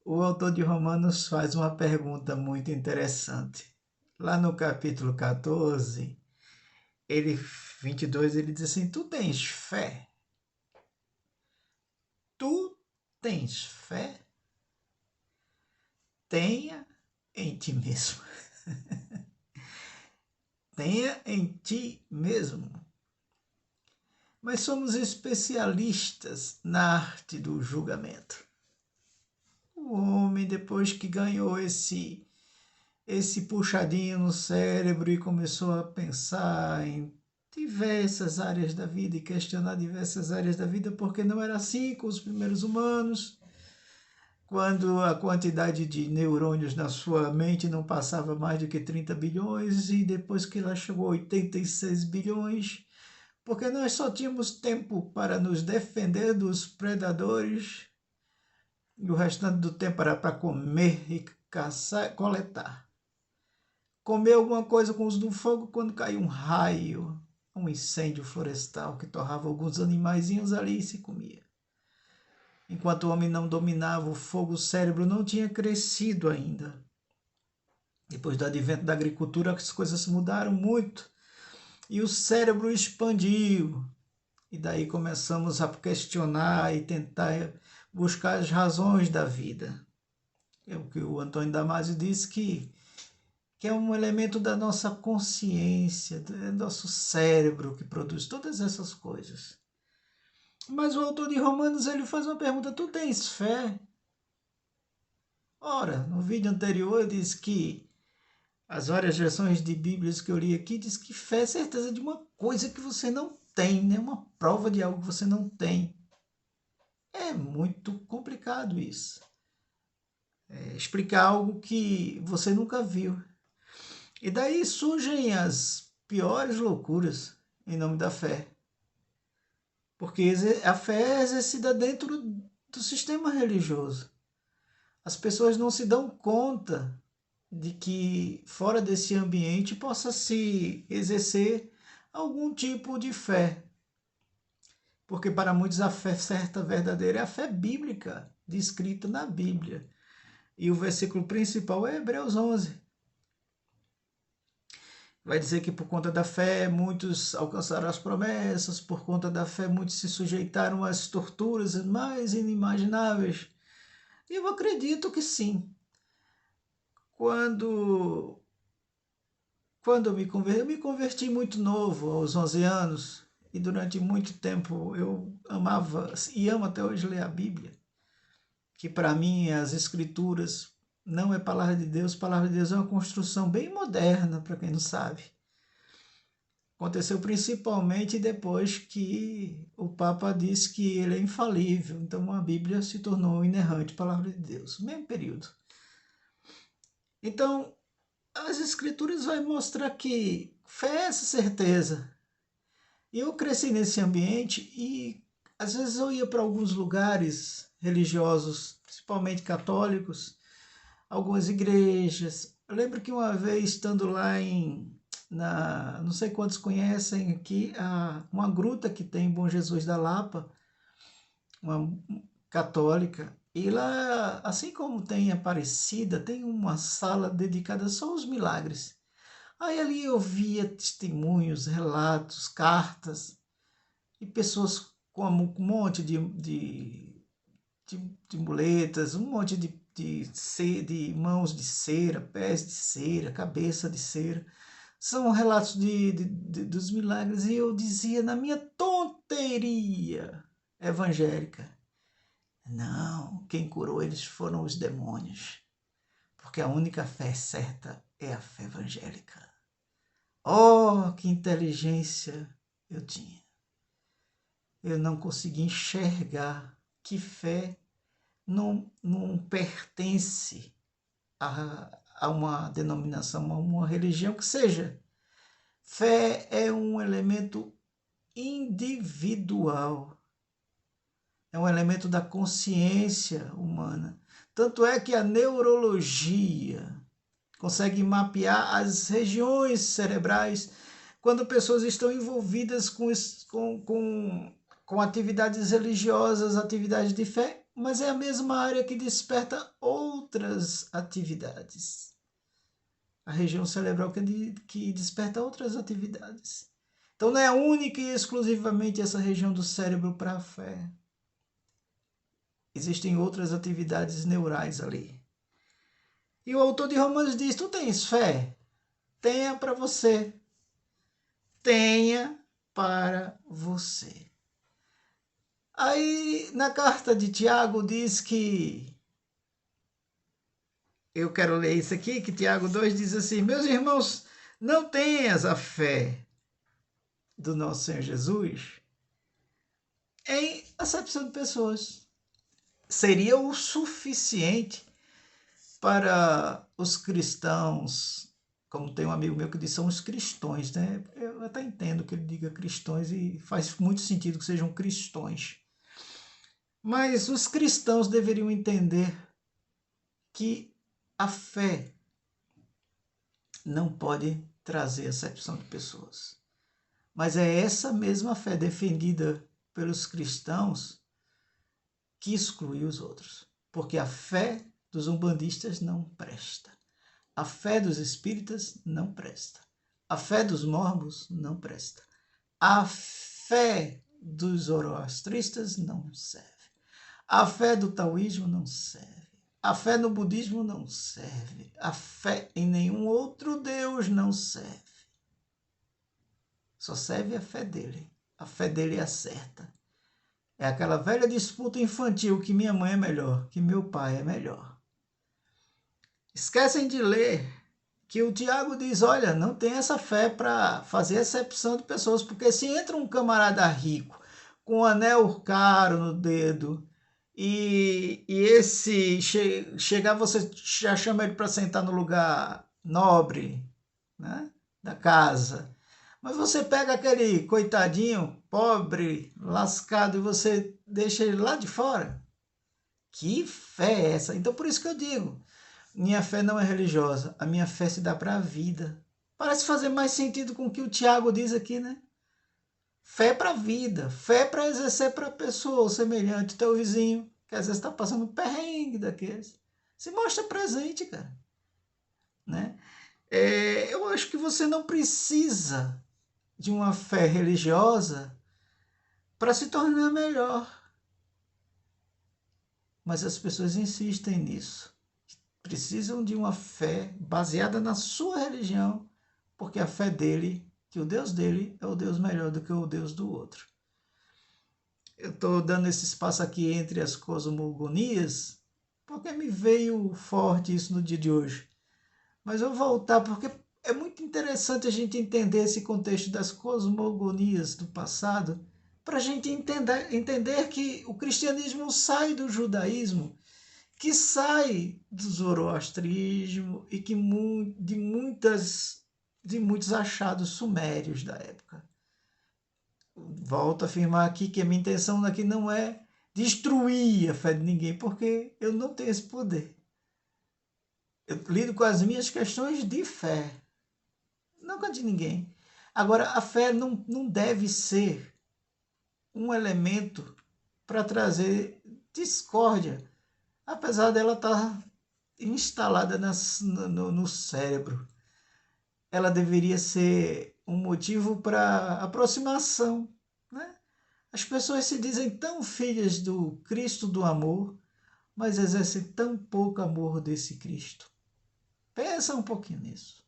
O autor de Romanos faz uma pergunta muito interessante. Lá no capítulo 14, 22, ele diz assim: Tu tens fé? Tu tens fé? Tenha em ti mesmo. Tenha em ti mesmo. Mas somos especialistas na arte do julgamento. O homem, depois que ganhou esse puxadinho no cérebro e começou a pensar em diversas áreas da vida e questionar diversas áreas da vida, porque não era assim com os primeiros humanos, quando a quantidade de neurônios na sua mente não passava mais do que 30 bilhões, e depois que ela chegou a 86 bilhões, porque nós só tínhamos tempo para nos defender dos predadores, e o restante do tempo era para comer e caçar, coletar. Comer alguma coisa com os do fogo quando caiu um raio, um incêndio florestal que torrava alguns animaizinhos ali e se comia. Enquanto o homem não dominava o fogo, o cérebro não tinha crescido ainda. Depois do advento da agricultura, as coisas mudaram muito e o cérebro expandiu. E daí começamos a questionar e tentar buscar as razões da vida. É o que o Antônio Damasio disse, que é um elemento da nossa consciência, do nosso cérebro que produz todas essas coisas. Mas o autor de Romanos ele faz uma pergunta: tu tens fé? Ora, no vídeo anterior diz que as várias versões de Bíblias que eu li aqui diz que fé é certeza de uma coisa que você não tem, né? Uma prova de algo que você não tem. É muito complicado isso. Explicar algo que você nunca viu. E daí surgem as piores loucuras em nome da fé. Porque a fé é exercida dentro do sistema religioso. As pessoas não se dão conta de que fora desse ambiente possa se exercer algum tipo de fé. Porque para muitos a fé certa, verdadeira, é a fé bíblica, descrita na Bíblia. E o versículo principal é Hebreus 11. Vai dizer que por conta da fé muitos alcançaram as promessas, por conta da fé muitos se sujeitaram às torturas mais inimagináveis. E eu acredito que sim. Quando, quando eu me converti muito novo, aos 11 anos, e durante muito tempo eu amava e amo até hoje ler a Bíblia, que para mim as escrituras não é palavra de Deus é uma construção bem moderna, para quem não sabe. Aconteceu principalmente depois que o Papa disse que ele é infalível, então a Bíblia se tornou inerrante, palavra de Deus, no mesmo período. Então, as Escrituras vão mostrar que fé é essa certeza. Eu cresci nesse ambiente e às vezes eu ia para alguns lugares religiosos, principalmente católicos, algumas igrejas. Eu lembro que uma vez, estando lá não sei quantos conhecem aqui, uma gruta que tem em Bom Jesus da Lapa, uma católica, e lá, assim como tem Aparecida, tem uma sala dedicada só aos milagres. Aí ali eu via testemunhos, relatos, cartas, e pessoas com um monte de muletas, um monte de mãos de cera, pés de cera, cabeça de cera. São relatos dos milagres. E eu dizia na minha tonteria evangélica: não, quem curou eles foram os demônios. Porque a única fé certa é a fé evangélica. Oh, que inteligência eu tinha! Eu não conseguia enxergar que fé não pertence a uma denominação, a uma religião que seja. Fé é um elemento individual, é um elemento da consciência humana. Tanto é que a neurologia consegue mapear as regiões cerebrais quando pessoas estão envolvidas com atividades religiosas, atividades de fé, mas é a mesma área que desperta outras atividades. A região cerebral que desperta outras atividades. Então não é única e exclusivamente essa região do cérebro para a fé. Existem outras atividades neurais ali. E o autor de Romanos diz: tu tens fé? Tenha para você. Tenha para você. Aí na carta de Tiago diz que, eu quero ler isso aqui, que Tiago 2 diz assim: meus irmãos, não tenhas a fé do nosso Senhor Jesus em acepção de pessoas. Seria o suficiente para os cristãos, como tem um amigo meu que diz, são os cristãos, né? Eu até entendo que ele diga cristãos e faz muito sentido que sejam cristãos. Mas os cristãos deveriam entender que a fé não pode trazer acepção de pessoas. Mas é essa mesma fé defendida pelos cristãos que exclui os outros. Porque a fé dos umbandistas não presta. A fé dos espíritas não presta. A fé dos mormons não presta. A fé dos zoroastristas não serve. A fé do taoísmo não serve. A fé no budismo não serve. A fé em nenhum outro Deus não serve. Só serve a fé dele. A fé dele é a certa. É aquela velha disputa infantil que minha mãe é melhor, que meu pai é melhor. Esquecem de ler que o Tiago diz, olha, não tem essa fé para fazer acepção de pessoas, porque se entra um camarada rico com um anel caro no dedo e esse chegar, você já chama ele para sentar no lugar nobre, né, da casa, mas você pega aquele coitadinho, pobre, lascado, e você deixa ele lá de fora. Que fé é essa? Então por isso que eu digo, minha fé não é religiosa, a minha fé se dá para a vida. Parece fazer mais sentido com o que o Tiago diz aqui, né? Fé para a vida, fé para exercer para a pessoa semelhante, teu vizinho, que às vezes está passando um perrengue daqueles. Se mostra presente, cara. Né? Eu acho que você não precisa de uma fé religiosa para se tornar melhor. Mas as pessoas insistem nisso. Precisam de uma fé baseada na sua religião, porque a fé dele, que o Deus dele é o Deus melhor do que o Deus do outro. Eu estou dando esse espaço aqui entre as cosmogonias, porque me veio forte isso no dia de hoje. Mas eu vou voltar, porque é muito interessante a gente entender esse contexto das cosmogonias do passado, para a gente entender que o cristianismo sai do judaísmo, que sai do zoroastrismo e que de muitos achados sumérios da época. Volto a afirmar aqui que a minha intenção aqui não é destruir a fé de ninguém, porque eu não tenho esse poder. Eu lido com as minhas questões de fé, não com a de ninguém. Agora, a fé não deve ser um elemento para trazer discórdia, apesar dela estar instalada no cérebro. Ela deveria ser um motivo para aproximação. Né? As pessoas se dizem tão filhas do Cristo do amor, mas exercem tão pouco amor desse Cristo. Pensa um pouquinho nisso.